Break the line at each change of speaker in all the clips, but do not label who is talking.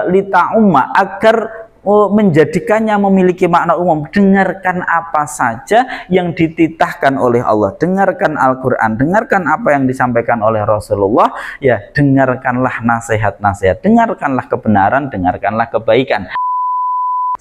lita umma, agar menjadikannya memiliki makna umum. Dengarkan apa saja yang dititahkan oleh Allah, dengarkan Al-Quran, dengarkan apa yang disampaikan oleh Rasulullah, ya dengarkanlah nasihat-nasihat, dengarkanlah kebenaran, dengarkanlah kebaikan.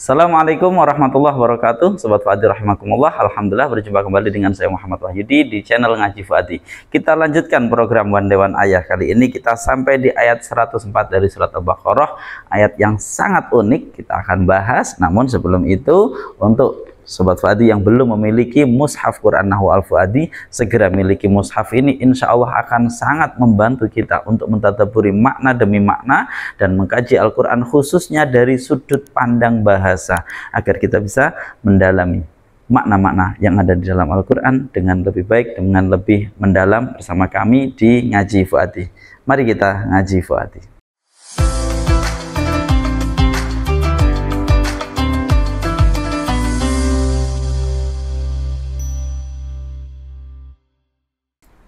Assalamualaikum warahmatullahi wabarakatuh, Sobat Fuadi rahimakumullah. Alhamdulillah berjumpa kembali dengan saya Muhammad Wahyudi di channel Ngaji Fuadi. Kita lanjutkan program One Day One Ayah. Kali ini kita sampai di ayat 104 dari surat Al-Baqarah, ayat yang sangat unik. Kita akan bahas, namun sebelum itu, untuk Sobat Fuadi yang belum memiliki mushaf Quran Nahwu Al-Fuadi, segera miliki mushaf ini. Insya Allah akan sangat membantu kita untuk mentadabburi makna demi makna dan mengkaji Al-Quran khususnya dari sudut pandang bahasa, agar kita bisa mendalami makna-makna yang ada di dalam Al-Quran dengan lebih baik, dengan lebih mendalam bersama kami di Ngaji Fuadi. Mari kita ngaji Fuadi.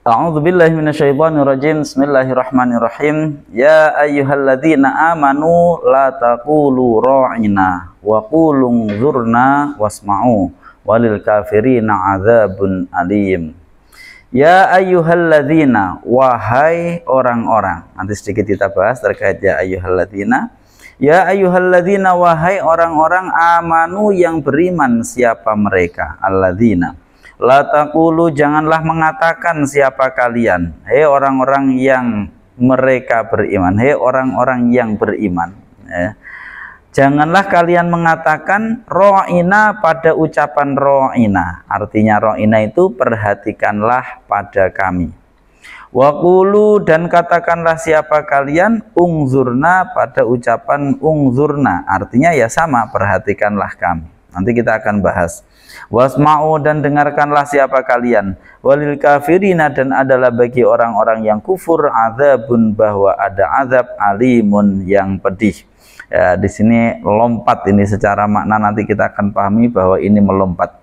A'udzubillahi minasyaitonirrajim. Bismillahirrahmanirrahim. Ya ayyuhalladzina amanu la taqulu ra'ina wa qulu unzurna wasma'u walil kafirina adzabun alim. Ya ayyuhalladzina, wahai orang-orang. Nanti sedikit kita bahas terkait ya ayyuhalladzina. Ya ayyuhalladzina, wahai orang-orang amanu yang beriman. Siapa mereka? Alladzina. La taqulu, janganlah mengatakan siapa kalian, hei orang-orang yang mereka beriman, hei orang-orang yang beriman, ya. Janganlah kalian mengatakan ro'ina pada ucapan ro'ina. Artinya ro'ina itu perhatikanlah pada kami. Waqulu, dan katakanlah siapa kalian, ungzurna pada ucapan ungzurna. Artinya ya sama, perhatikanlah kami. Nanti kita akan bahas. Wasma'u, dan dengarkanlah siapa kalian. Walil kafirina, dan adalah bagi orang-orang yang kufur adzabun, bahwa ada azab, alimun, yang pedih. Ya, di sini lompat ini secara makna, nanti kita akan pahami bahwa ini melompat.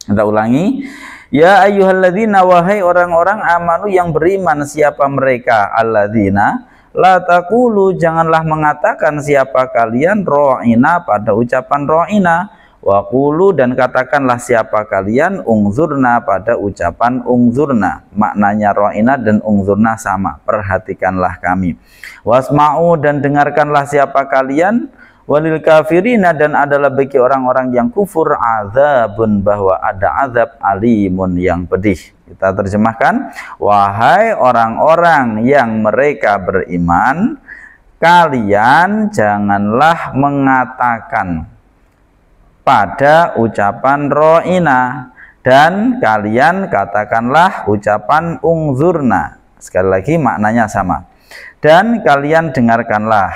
Kita ulangi. Ya ayyuhalladzina, wahai orang-orang amanu yang beriman. Siapa mereka? Alladzina. La taqulu, janganlah mengatakan siapa kalian ro'ina pada ucapan ro'ina. Waqulu, dan katakanlah siapa kalian ungzurna pada ucapan ungzurna. Maknanya ro'ina dan ungzurna sama, perhatikanlah kami. Wasma'u, dan dengarkanlah siapa kalian. Walil kafirina, dan adalah bagi orang-orang yang kufur azabun, bahwa ada azab, alimun, yang pedih. Kita terjemahkan, wahai orang-orang yang mereka beriman, kalian janganlah mengatakan pada ucapan ro'ina, dan kalian katakanlah ucapan ungzurna. Sekali lagi maknanya sama. Dan kalian dengarkanlah,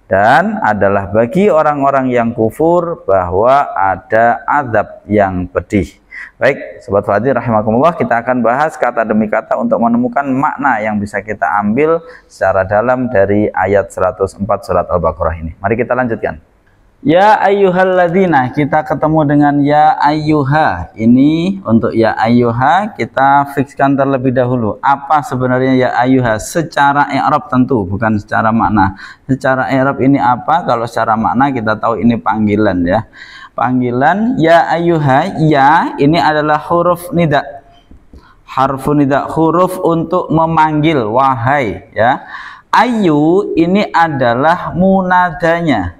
dan adalah bagi orang-orang yang kufur bahwa ada azab yang pedih. Baik, Sobat Fuadi rahimakumullah, kita akan bahas kata demi kata untuk menemukan makna yang bisa kita ambil secara dalam dari ayat 104 surat Al-Baqarah ini. Mari kita lanjutkan. Ya ayyuhalladzina, kita ketemu dengan ya ayyuha. Ini untuk ya ayyuha kita fikskan terlebih dahulu. Apa sebenarnya ya ayyuha? Secara i'rab tentu, bukan secara makna. Secara i'rab ini apa? Kalau secara makna kita tahu ini panggilan, ya. Panggilan ya ayyuha, ya ini adalah huruf nida. Harfu nida, huruf untuk memanggil, wahai, ya. Ayyu ini adalah munadanya.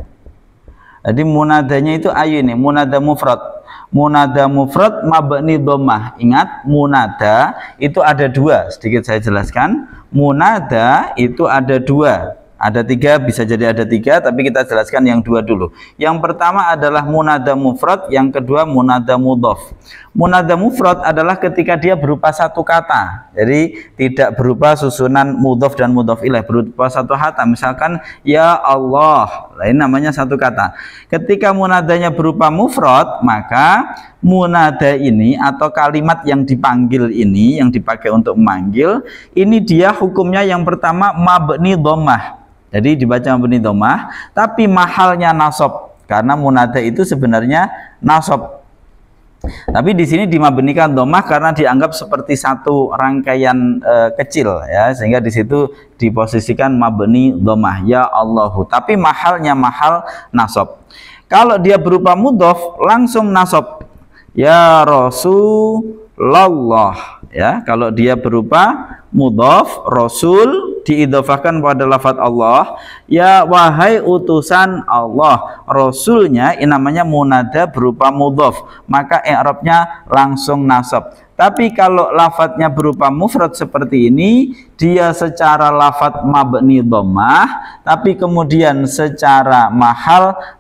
Jadi munadanya itu ayu ini, munada mufrad. Munada mufrad mabni dhammah. Ingat, munada itu ada dua. Sedikit saya jelaskan. Munada itu ada dua. Ada tiga, bisa jadi ada tiga, tapi kita jelaskan yang dua dulu. Yang pertama adalah munada mufrad, yang kedua munada mudhaf. Munada mufrad adalah ketika dia berupa satu kata, jadi tidak berupa susunan mudhaf dan mudhaf ilaih, berupa satu kata. Misalkan ya Allah, lain namanya satu kata. Ketika munadanya berupa mufrad, maka munada ini atau kalimat yang dipanggil ini, yang dipakai untuk memanggil, ini dia hukumnya yang pertama mabni dhammah. Jadi dibaca mabni dhammah, tapi mahalnya nasab, karena munada itu sebenarnya nasab. Tapi di sini dimabnikan dhammah karena dianggap seperti satu rangkaian kecil ya, sehingga di situ diposisikan mabni dhammah ya Allahu. Tapi mahalnya mahal nasab. Kalau dia berupa mudhof langsung nasab ya Rasulullah ya. Kalau dia berupa mudhof rasul diidhofahkan pada lafaz Allah ya wahai utusan Allah, rasulnya ini namanya munada berupa mudhof, maka i'rabnya langsung nasab. Tapi kalau lafadznya berupa mufrad seperti ini, dia secara lafadz mabni dhammah, tapi kemudian secara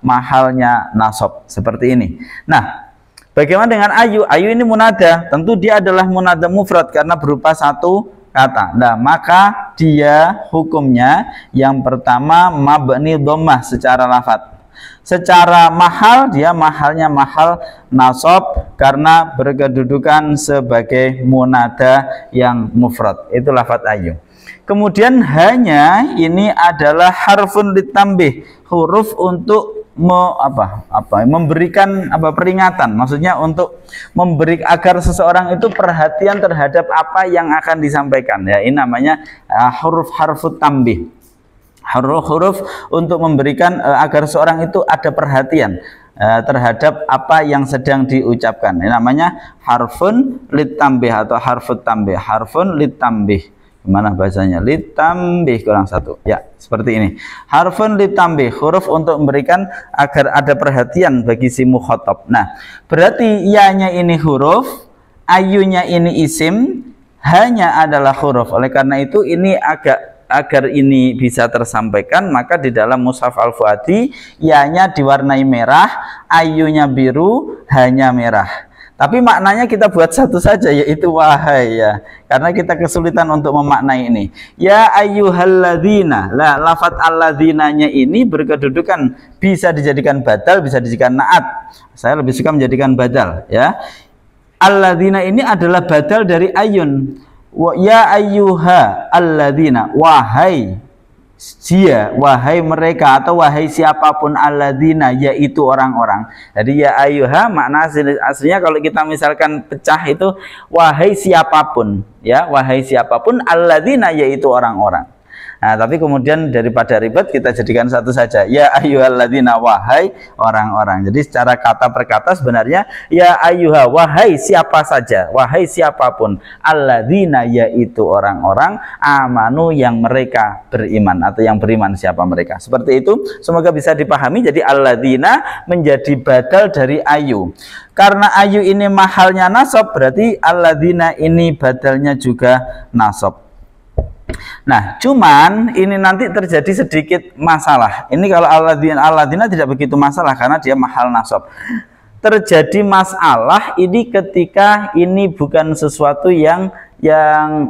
mahalnya nasab seperti ini. Nah, bagaimana dengan ayu? Ayu ini munada, tentu dia adalah munada mufrad karena berupa satu kata. Nah, maka dia hukumnya yang pertama mabni dhammah secara lafadz. Secara mahal dia mahalnya mahal nasab karena berkedudukan sebagai munada yang mufrad. Itu lafadz ayu. Kemudian hanya ini adalah harfun litambih, huruf untuk memberikan peringatan, maksudnya untuk memberi agar seseorang itu perhatian terhadap apa yang akan disampaikan ya. Ini namanya huruf harfut tambih, huruf untuk memberikan agar seorang itu ada perhatian terhadap apa yang sedang diucapkan. Ini namanya harfun litambih atau harfut tambih, harfun litambih. Gimana bahasanya? Litambih kurang satu ya, seperti ini. Harfun litambih, huruf untuk memberikan agar ada perhatian bagi si mukhatab. Nah, berarti ya-nya ini huruf, ayunya ini isim, hanya adalah huruf. Oleh karena itu ini agar ini bisa tersampaikan, maka di dalam mushaf Al-Fuadi ya-nya diwarnai merah, ayunya biru, hanya merah. Tapi maknanya kita buat satu saja, yaitu wahai ya. Karena kita kesulitan untuk memaknai ini. Ya ayyuhalladzina. Lah, lafadz alladzinanya ini berkedudukan bisa dijadikan badal, bisa dijadikan naat. Saya lebih suka menjadikan badal ya. Alladzina ini adalah badal dari ayun. Ya ayyuha alladzina, wahai dia, wahai mereka atau wahai siapapun alladzina, yaitu orang-orang. Jadi ya ayyuha makna aslinya kalau kita misalkan pecah itu wahai siapapun ya, wahai siapapun alladzina, yaitu orang-orang. Nah, tapi kemudian daripada ribet kita jadikan satu saja, ya ayyuhalladzina, wahai orang-orang. Jadi secara kata per kata sebenarnya ya ayyuha, wahai siapa saja, wahai siapapun, alladzina, yaitu orang-orang, amanu, yang mereka beriman atau yang beriman siapa mereka. Seperti itu, semoga bisa dipahami. Jadi alladzina menjadi badal dari ayu. Karena ayu ini mahalnya nasab, berarti alladzina ini badalnya juga nasab. Nah, cuman ini nanti terjadi sedikit masalah. Ini kalau alladzina tidak begitu masalah karena dia mahal nasab. Terjadi masalah ini ketika ini bukan sesuatu yang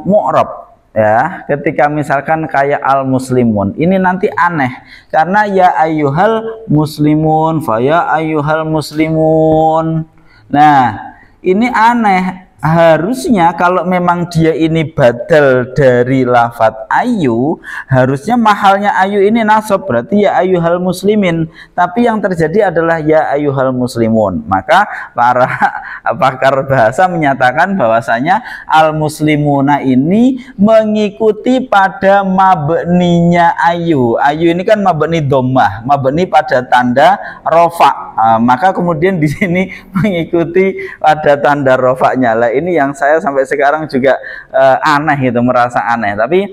mu'rab ya. Ketika misalkan kayak al-muslimun, ini nanti aneh karena ya ayyuhal muslimun, fa ya ayyuhal muslimun. Nah, ini aneh. Harusnya kalau memang dia ini badal dari lafadz ayu, harusnya mahalnya ayu ini nasab, berarti ya ayyuhal muslimin. Tapi yang terjadi adalah ya ayyuhal muslimun. Maka para pakar bahasa menyatakan bahwasanya al muslimuna ini mengikuti pada mabninya ayu. Ayu ini kan mabni dhammah, mabni pada tanda rofa. Maka kemudian di sini mengikuti pada tanda rofaknya. Lah, ini yang saya sampai sekarang juga aneh, itu merasa aneh. Tapi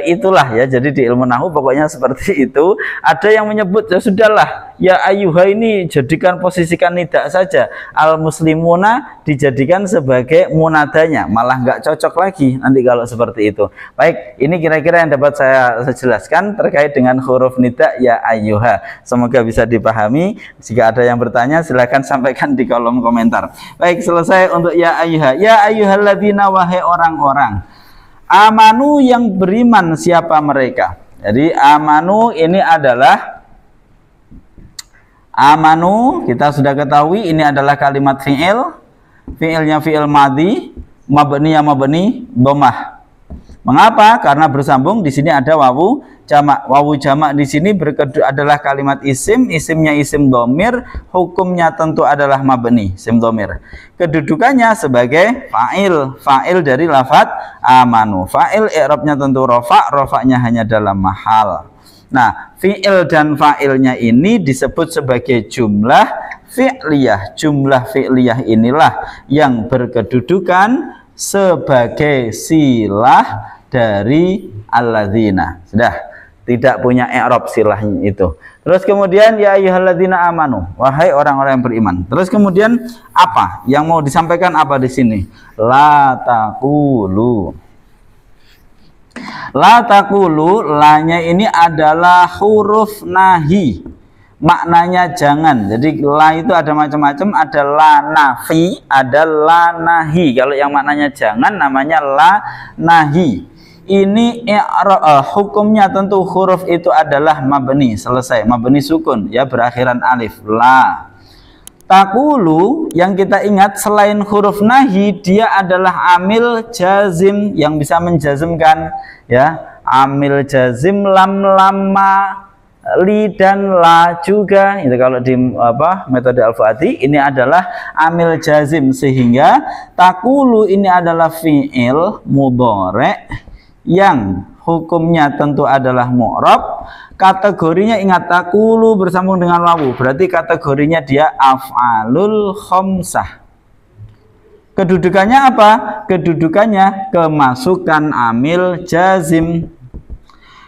itulah ya, jadi di ilmu nahwu pokoknya seperti itu. Ada yang menyebut ya sudahlah, ya ayyuha ini jadikan posisikan nida saja, al muslimuna dijadikan sebagai munadanya, malah nggak cocok lagi nanti kalau seperti itu. Baik, ini kira-kira yang dapat saya jelaskan terkait dengan huruf nida ya ayyuha. Semoga bisa dipahami. Jika ada yang bertanya silahkan sampaikan di kolom komentar. Baik, selesai untuk ya ayyuha. Ya ayyuhalladzina, wahai orang-orang. Amanu, yang beriman siapa mereka. Jadi amanu ini adalah, amanu kita sudah ketahui ini adalah kalimat fi'il. Fi'ilnya fi'il madhi, mabni dhammah. Mengapa? Karena bersambung di sini ada wawu jamak. Wawu jamak di sini adalah kalimat isim, isimnya isim dhamir, hukumnya tentu adalah mabni, isim dhamir. Kedudukannya sebagai fa'il, fa'il dari lafadz amanu. Fa'il i'rabnya tentu rafa', rafa'nya hanya dalam mahal. Nah, fi'il dan fa'ilnya ini disebut sebagai jumlah fi'liyah. Jumlah fi'liyah inilah yang berkedudukan sebagai silah dari alladzina. Sudah, tidak punya i'rab silahnya itu. Terus kemudian ya ayyuhalladzina amanu, wahai orang-orang yang beriman. Terus kemudian apa yang mau disampaikan apa di sini? La taqulu. La taqulu, lanya ini adalah huruf nahi. Maknanya jangan. Jadi la itu ada macam-macam, ada la nafi, ada la nahi. Kalau yang maknanya jangan namanya la nahi. Ini hukumnya tentu huruf itu adalah mabni, selesai, mabni sukun ya, berakhiran alif. La taqulu yang kita ingat selain huruf nahi, dia adalah amil jazim yang bisa menjazmkan ya, amil jazim lam, lamma, li dan la juga itu. Kalau di metode Al-Fuadi ini adalah amil jazim, sehingga taqulu ini adalah fi'il mudhari' yang hukumnya tentu adalah mu'rab. Kategorinya ingat, taqulu bersambung dengan wawu, berarti kategorinya dia af'alul khamsah. Kedudukannya apa? Kedudukannya kemasukan amil jazim.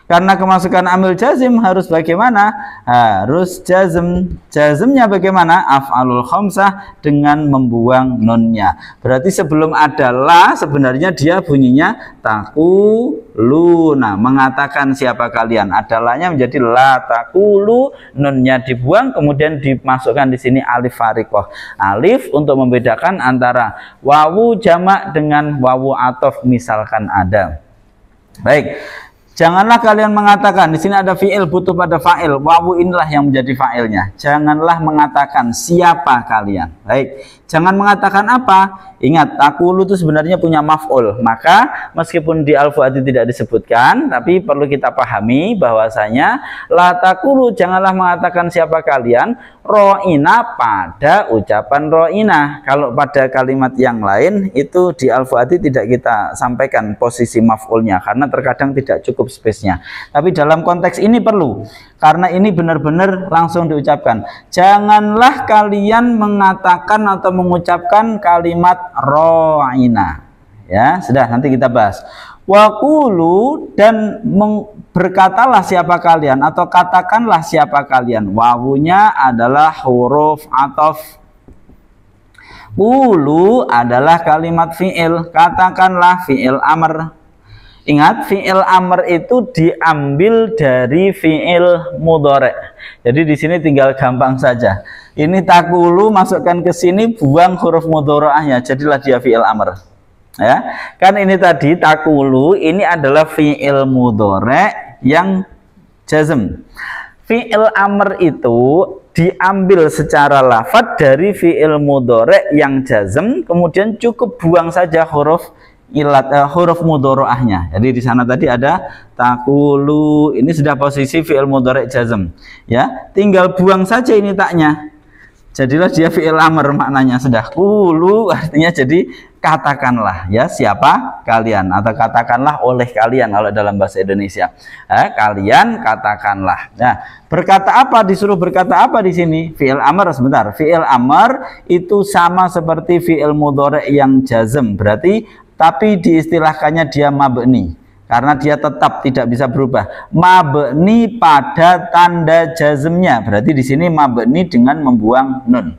Karena kemasukan amil jazim harus bagaimana? Harus jazm. Jazmnya bagaimana? Af'alul khamsah dengan membuang nunnya. Berarti sebelum ada la sebenarnya dia bunyinya taquluna, mengatakan siapa kalian. Ada lanya menjadi la taqulu, nunnya dibuang, kemudian dimasukkan di sini alif fariqah. Alif untuk membedakan antara wawu jamak dengan wawu athof misalkan ada. Baik. Janganlah kalian mengatakan, di sini ada fi'il butuh pada fa'il, wawu inilah yang menjadi fa'ilnya. Janganlah mengatakan siapa kalian. Baik, jangan mengatakan apa? Ingat, taqulu itu sebenarnya punya maf'ul. Maka meskipun di Al-Fuadi tidak disebutkan, tapi perlu kita pahami bahwasanya la taqulu, janganlah mengatakan siapa kalian, ro'ina pada ucapan ro'ina. Kalau pada kalimat yang lain itu di Al-Fuadi tidak kita sampaikan posisi maf'ulnya karena terkadang tidak cukup space-nya. Tapi dalam konteks ini perlu, karena ini benar-benar langsung diucapkan. Janganlah kalian mengatakan atau mengucapkan kalimat ro'ina. Ya, sudah, nanti kita bahas. Waqulu, dan berkatalah siapa kalian atau katakanlah siapa kalian. Wawunya adalah huruf athof. Qulu adalah kalimat fi'il, katakanlah fi'il amr. Ingat, fi'il amr itu diambil dari fi'il mudhari'. Jadi di sini tinggal gampang saja. Ini taqulu, masukkan ke sini, buang huruf mudhari'ahnya, jadilah dia fi'il amr. Ya, kan ini tadi taqulu ini adalah fi'il mudhari' yang jazm. Fi'il amr itu diambil secara lafadz dari fi'il mudhari' yang jazm, kemudian cukup buang saja huruf huruf mudhari'ahnya. Jadi di sana tadi ada taqulu, ini sudah posisi fi'il mudhari' jazm. Ya, tinggal buang saja ini taknya. Jadilah dia fi'il amr, maknanya sudah. Qulu artinya jadi katakanlah ya siapa kalian, atau katakanlah oleh kalian kalau dalam bahasa Indonesia. Kalian katakanlah. Nah, berkata apa, disuruh berkata apa di sini? Fi'il amr, sebentar. Fi'il amr itu sama seperti fi'il mudhari' yang jazm, berarti tapi diistilahkannya dia mabni karena dia tetap tidak bisa berubah. Mabni pada tanda jazmnya, berarti di sini mabni dengan membuang nun.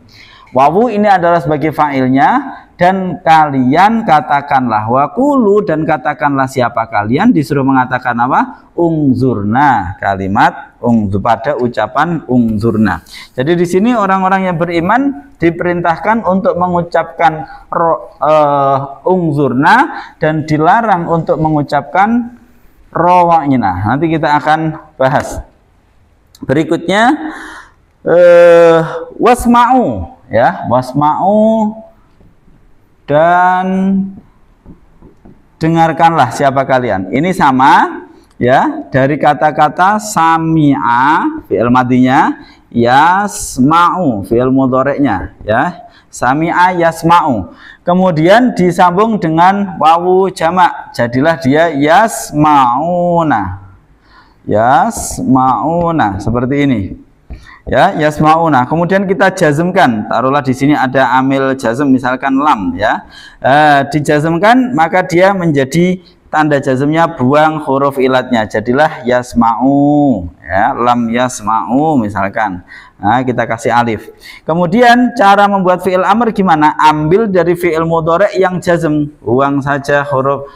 Wawu ini adalah sebagai fa'ilnya, dan kalian katakanlah. Waqulu, dan katakanlah siapa kalian, disuruh mengatakan apa? Ungzurna, kalimat ungzur pada ucapan ungzurna. Jadi di sini orang-orang yang beriman diperintahkan untuk mengucapkan ungzurna dan dilarang untuk mengucapkan rawa'ina. Nanti kita akan bahas. Berikutnya wasma'u, ya, wasma'u, dan dengarkanlah siapa kalian. Ini sama Ya, dari kata-kata sami'a fi'il madinya, yasma'u fi'il mudhari'nya, ya. Sami'a yasma'u. Kemudian disambung dengan wawu jamak, jadilah dia yasma'una. Yasma'una, seperti ini. Ya, yasma'una. Kemudian kita jazmkan, taruhlah di sini ada amil jazm, misalkan lam, ya. Dijazmkan maka dia menjadi tanda jazmnya buang huruf ilatnya, jadilah yasma'u, ya, lam yasma'u misalkan. Nah, kita kasih alif. Kemudian cara membuat fi'il amr gimana? Ambil dari fi'il mudhari' yang jazm, buang saja huruf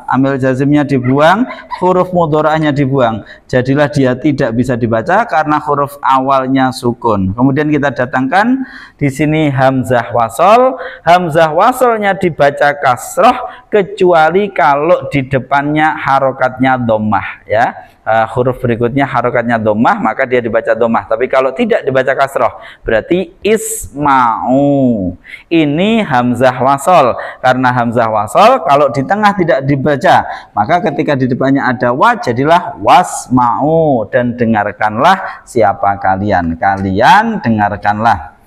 amil jazmnya dibuang, huruf mudhari'nya dibuang. Jadilah dia tidak bisa dibaca karena huruf awalnya sukun. Kemudian kita datangkan di sini hamzah wasol. Hamzah wasolnya dibaca kasroh kecuali kalau di depannya harokatnya dhammah, ya. Huruf berikutnya harokatnya dhammah, maka dia dibaca dhammah. Tapi kalau tidak dibaca kasroh, berarti isma'u. Ini hamzah wasol. Karena hamzah wasol kalau di tengah tidak dibaca, maka ketika di depannya ada wa, jadilah wasma'u. Dan dengarkanlah siapa kalian. Kalian dengarkanlah.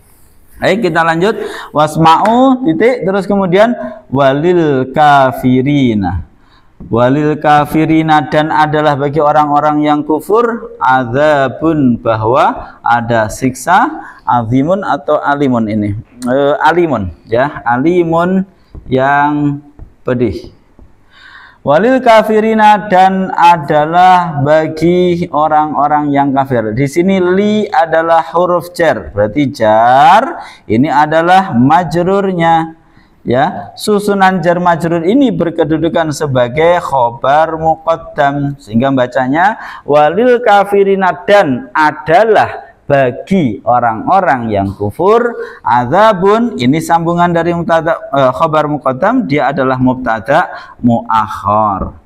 Baik, kita lanjut. Wasma'u titik, terus kemudian walil kafirina. Walil kafirina, dan adalah bagi orang-orang yang kufur adzabun, bahwa ada siksa, azimun atau alimun ini. Alimun, ya, alimun yang pedih. Walil kafirina, dan adalah bagi orang-orang yang kafir. Di sini li adalah huruf jar, berarti jar ini adalah majrurnya. Ya, susunan jar majrur ini berkedudukan sebagai khobar muqaddam, sehingga bacanya walil kafirina, dan adalah bagi orang-orang yang kufur adzabun. Ini sambungan dari mubtada, khobar muqaddam, dia adalah mubtada muakhar.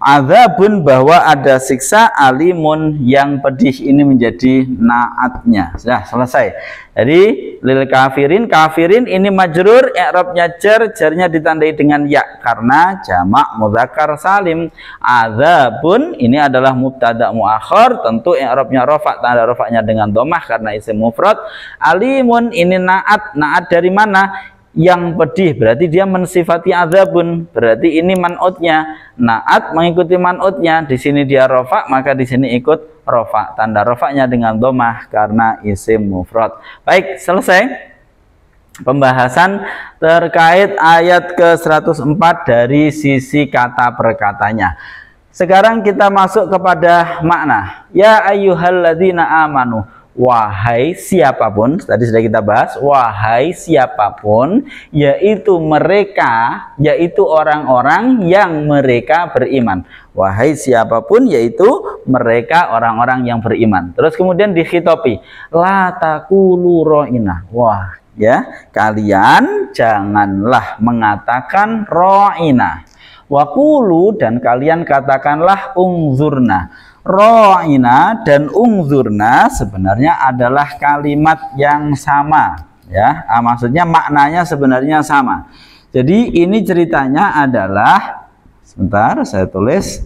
Adzabun, bahwa ada siksa, alimun yang pedih, ini menjadi naatnya. Sudah selesai. Jadi lil kafirin, kafirin ini majrur, i'rabnya jar, jarnya ditandai dengan ya karena jamak mudzakkar salim. Adzabun ini adalah mubtada muakhar, tentu i'rabnya rafa, tanda rafanya dengan dhammah karena isim mufrad. Alimun ini naat, naat dari mana? Yang pedih, berarti dia mensifati adzabun, berarti ini man'utnya. Naat mengikuti man'utnya, di sini dia rafa, maka di sini ikut rafa, tanda rafanya dengan dhammah karena isim mufrad. Baik, selesai pembahasan terkait ayat ke-104 dari sisi kata per katanya. Sekarang kita masuk kepada makna. Ya ayyuhalladzina amanu, wahai siapapun, tadi sudah kita bahas, wahai siapapun, yaitu mereka, yaitu orang-orang yang mereka beriman. Wahai siapapun, yaitu mereka orang-orang yang beriman. Terus kemudian dikhitopi, la taqulu ra'ina. Wah, ya, kalian janganlah mengatakan ra'ina. Waqulu, dan kalian katakanlah ungzurna. Ra'ina dan ungzurna sebenarnya adalah kalimat yang sama, ya. Maksudnya maknanya sebenarnya sama. Jadi ini ceritanya adalah, sebentar saya tulis.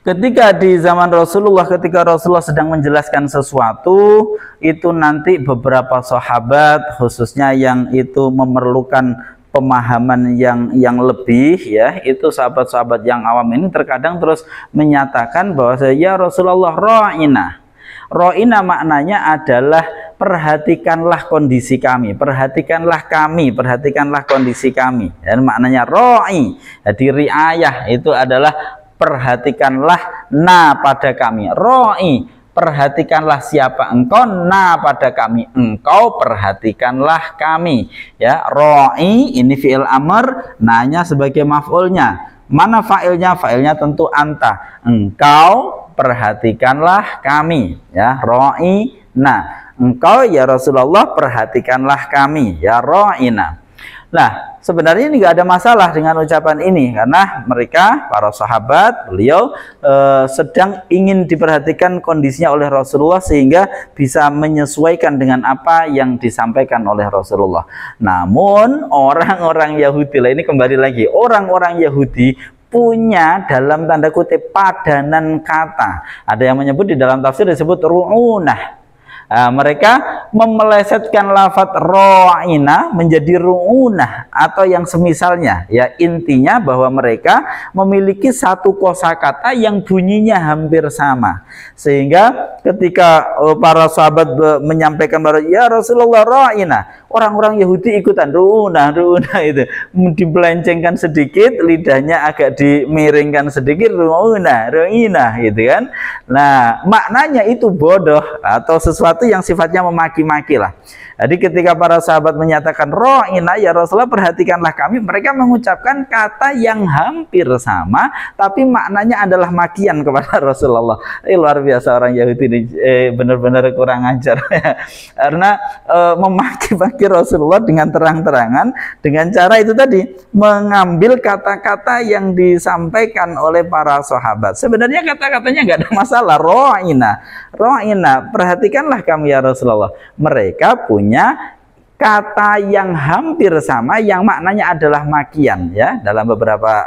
Ketika di zaman Rasulullah, ketika Rasulullah sedang menjelaskan sesuatu, itu nanti beberapa sahabat khususnya yang itu memerlukan pemahaman yang lebih, ya, itu sahabat-sahabat yang awam ini terkadang terus menyatakan bahwa ya Rasulullah ra'ina. Ra'ina maknanya adalah perhatikanlah kondisi kami, perhatikanlah kami, perhatikanlah kondisi kami. Dan maknanya ra'i, jadi riayah itu adalah perhatikanlah na pada kami. Ra'i, perhatikanlah siapa engkau, na pada kami, engkau perhatikanlah kami, ya. Ra'i ini fi'il amr, nanya sebagai maf'ulnya. Mana fa'ilnya? Fa'ilnya tentu anta, engkau perhatikanlah kami, ya. Ra'i na, engkau ya Rasulullah perhatikanlah kami, ya ra'ina. Nah, sebenarnya ini nggak ada masalah dengan ucapan ini, karena mereka, para sahabat, beliau sedang ingin diperhatikan kondisinya oleh Rasulullah sehingga bisa menyesuaikan dengan apa yang disampaikan oleh Rasulullah. Namun orang-orang Yahudi lah, ini kembali lagi, orang-orang Yahudi punya dalam tanda kutip padanan kata. Ada yang menyebut di dalam tafsir disebut ru'unah. Mereka memelesetkan lafadz ro'ina menjadi ru'unah atau yang semisalnya. Ya, intinya bahwa mereka memiliki satu kosakata yang bunyinya hampir sama, sehingga ketika para sahabat menyampaikan bahwa ya Rasulullah ro'ina, orang-orang Yahudi ikutan ru'unah itu, dibelencengkan sedikit, lidahnya agak dimiringkan sedikit, ru'unah gitu kan. Nah, maknanya itu bodoh atau sesuatu yang sifatnya memaki-maki lah. Jadi ketika para sahabat menyatakan ro'ina ya Rasulullah perhatikanlah kami, mereka mengucapkan kata yang hampir sama tapi maknanya adalah makian kepada Rasulullah. Luar biasa orang Yahudi ini, benar-benar kurang ajar karena memaki-maki Rasulullah dengan terang-terangan dengan cara itu tadi, mengambil kata-kata yang disampaikan oleh para sahabat. Sebenarnya kata-katanya nggak ada masalah. Ro'ina, perhatikanlah kami ya Rasulullah. Mereka punya kata yang hampir sama yang maknanya adalah makian, ya. Dalam beberapa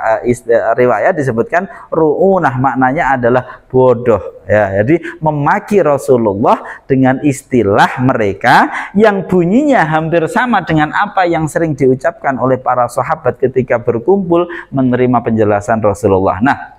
riwayat disebutkan ru'unah, maknanya adalah bodoh, ya. Jadi memaki Rasulullah dengan istilah mereka yang bunyinya hampir sama dengan apa yang sering diucapkan oleh para sahabat ketika berkumpul menerima penjelasan Rasulullah. Nah,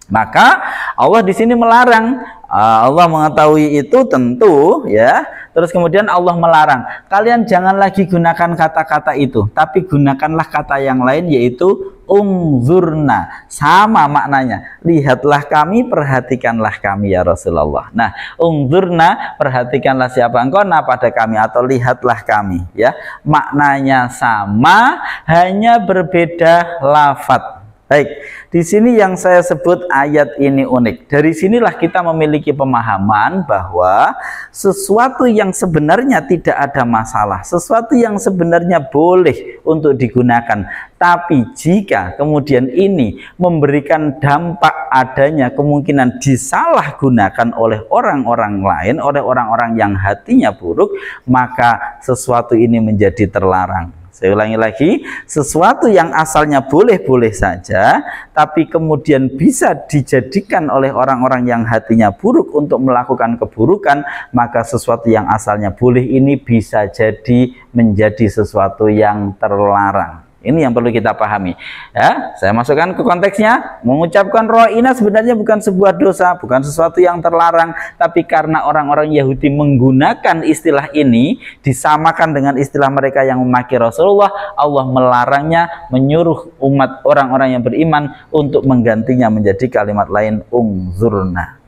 maka Allah di sini melarang. Allah mengetahui itu tentu, ya. Terus kemudian Allah melarang, kalian jangan lagi gunakan kata-kata itu, tapi gunakanlah kata yang lain, yaitu unzurna. Sama maknanya, lihatlah kami, perhatikanlah kami ya Rasulullah. Nah, unzurna, perhatikanlah siapa engkau, nah pada kami, atau lihatlah kami, ya. Maknanya sama, hanya berbeda lafadz. Baik, di sini yang saya sebut ayat ini unik. Dari sinilah kita memiliki pemahaman bahwa sesuatu yang sebenarnya tidak ada masalah, sesuatu yang sebenarnya boleh untuk digunakan. Tapi jika kemudian ini memberikan dampak adanya kemungkinan disalahgunakan oleh orang-orang lain, oleh orang-orang yang hatinya buruk, maka sesuatu ini menjadi terlarang. Saya ulangi lagi, sesuatu yang asalnya boleh-boleh saja, tapi kemudian bisa dijadikan oleh orang-orang yang hatinya buruk untuk melakukan keburukan, maka sesuatu yang asalnya boleh ini bisa jadi menjadi sesuatu yang terlarang. Ini yang perlu kita pahami, ya. Saya masukkan ke konteksnya. Mengucapkan ro'ina sebenarnya bukan sebuah dosa, bukan sesuatu yang terlarang, tapi karena orang-orang Yahudi menggunakan istilah ini disamakan dengan istilah mereka yang memaki Rasulullah, Allah melarangnya, menyuruh umat orang-orang yang beriman untuk menggantinya menjadi kalimat lain, unzurna.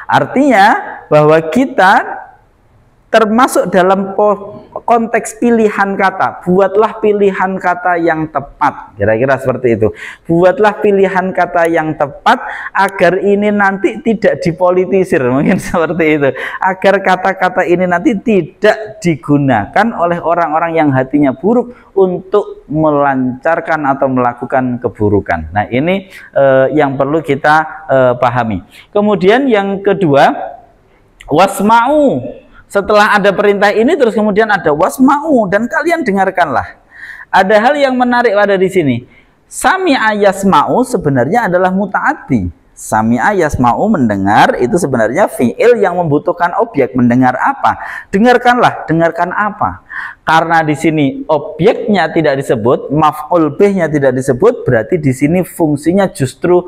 Artinya bahwa kita termasuk dalam konteks pilihan kata. Buatlah pilihan kata yang tepat, kira-kira seperti itu. Buatlah pilihan kata yang tepat agar ini nanti tidak dipolitisir, mungkin seperti itu. Agar kata-kata ini nanti tidak digunakan oleh orang-orang yang hatinya buruk untuk melancarkan atau melakukan keburukan. Nah, ini yang perlu kita pahami. Kemudian yang kedua, wasma'u. Setelah ada perintah ini, terus kemudian ada wasma'u, dan kalian dengarkanlah. Ada hal yang menarik pada di sini. Sami'a yasma'u sebenarnya adalah muta'addi. Sami'a yasma'u, mendengar, itu sebenarnya fi'il yang membutuhkan objek. Mendengar apa? Dengarkanlah. Dengarkan apa? Karena di sini objeknya tidak disebut, maf'ul bihnya tidak disebut, berarti di sini fungsinya justru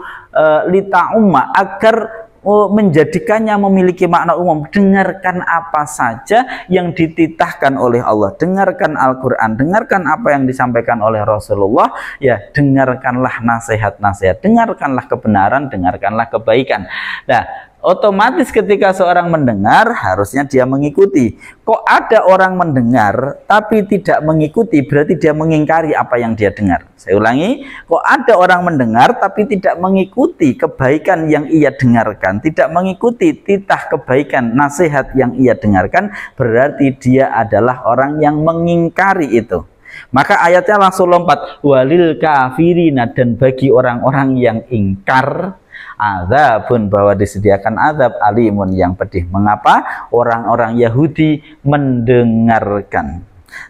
lita'umma, agar menjadikannya memiliki makna umum. Dengarkan apa saja yang dititahkan oleh Allah, dengarkan Al-Quran, dengarkan apa yang disampaikan oleh Rasulullah, ya, dengarkanlah nasihat-nasihat, dengarkanlah kebenaran, dengarkanlah kebaikan. Nah, otomatis ketika seorang mendengar, harusnya dia mengikuti. Kok ada orang mendengar tapi tidak mengikuti, berarti dia mengingkari apa yang dia dengar. Saya ulangi, kok ada orang mendengar tapi tidak mengikuti kebaikan yang ia dengarkan, tidak mengikuti titah kebaikan, nasihat yang ia dengarkan, berarti dia adalah orang yang mengingkari itu. Maka ayatnya langsung lompat, walil kafirina, dan bagi orang-orang yang ingkar, azabun, bahwa disediakan azab, alimun, yang pedih. Mengapa? Orang-orang Yahudi mendengarkan.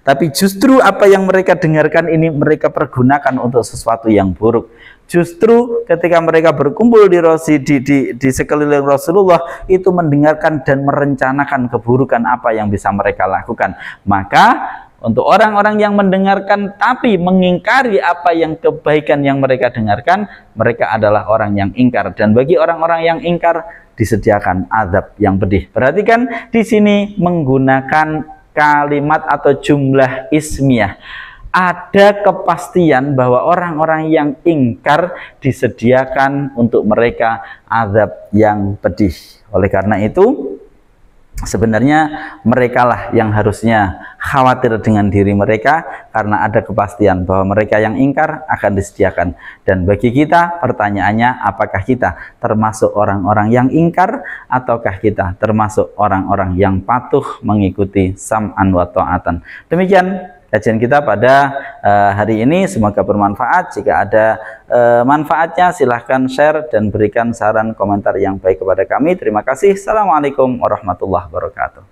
Tapi justru apa yang mereka dengarkan ini mereka pergunakan untuk sesuatu yang buruk. Justru ketika mereka berkumpul di sekeliling Rasulullah, itu mendengarkan dan merencanakan keburukan apa yang bisa mereka lakukan. Maka untuk orang-orang yang mendengarkan tapi mengingkari apa yang kebaikan yang mereka dengarkan, mereka adalah orang yang ingkar. Dan bagi orang-orang yang ingkar disediakan azab yang pedih. Perhatikan di sini menggunakan kalimat atau jumlah ismiyah. Ada kepastian bahwa orang-orang yang ingkar disediakan untuk mereka azab yang pedih. Oleh karena itu, sebenarnya merekalah yang harusnya khawatir dengan diri mereka, karena ada kepastian bahwa mereka yang ingkar akan disediakan. Dan bagi kita pertanyaannya, apakah kita termasuk orang-orang yang ingkar ataukah kita termasuk orang-orang yang patuh mengikuti sam'an wa ta'atan. Demikian kajian kita pada hari ini, semoga bermanfaat. Jika ada manfaatnya silahkan share dan berikan saran komentar yang baik kepada kami. Terima kasih. Assalamualaikum warahmatullahi wabarakatuh.